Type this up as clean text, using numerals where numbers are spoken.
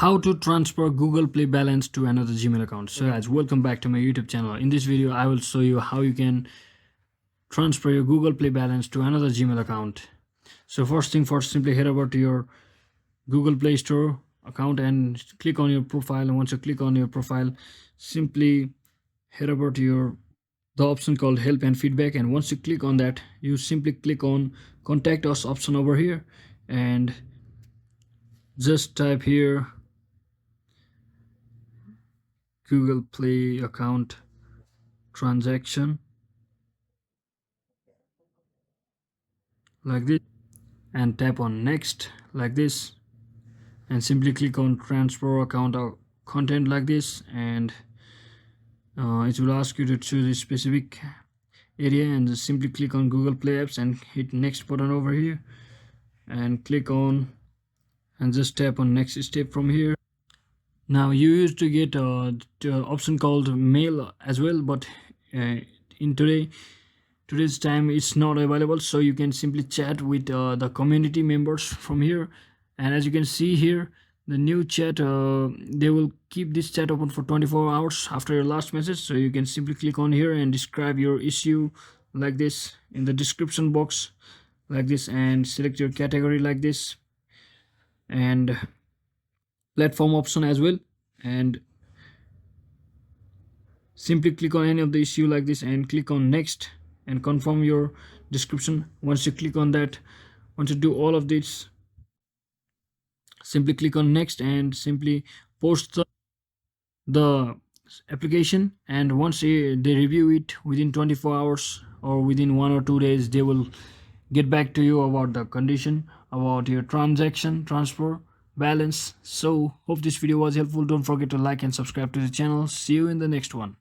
How to transfer Google Play balance to another Gmail account. So guys, welcome back to my YouTube channel. In this video I will show you how you can transfer your Google Play balance to another Gmail account. So first thing first, simply head over to your Google Play Store account and click on your profile. And once you click on your profile, simply head over to the option called help and feedback, and once you click on that, you simply click on contact us option over here and just type here Google Play account transaction like this, and tap on next like this, and simply click on transfer account or content like this, and it will ask you to choose a specific area, and just simply click on Google Play apps and hit next button over here and click on and just tap on next step from here. Now you used to get the option called mail as well, but in today's time it's not available, so you can simply chat with the community members from here. And as you can see here, the new chat, they will keep this chat open for 24 hours after your last message. So you can simply click on here and describe your issue like this in the description box like this, and select your category like this, and platform option as well, and simply click on any of the issue like this and click on next and confirm your description. Once you click on that, once you do all of this, simply click on next and simply post the application, and once they review it within 24 hours or within 1 or 2 days, they will get back to you about the condition about your transaction transfer balance. So hope this video was helpful. Don't forget to like and subscribe to the channel. See you in the next one.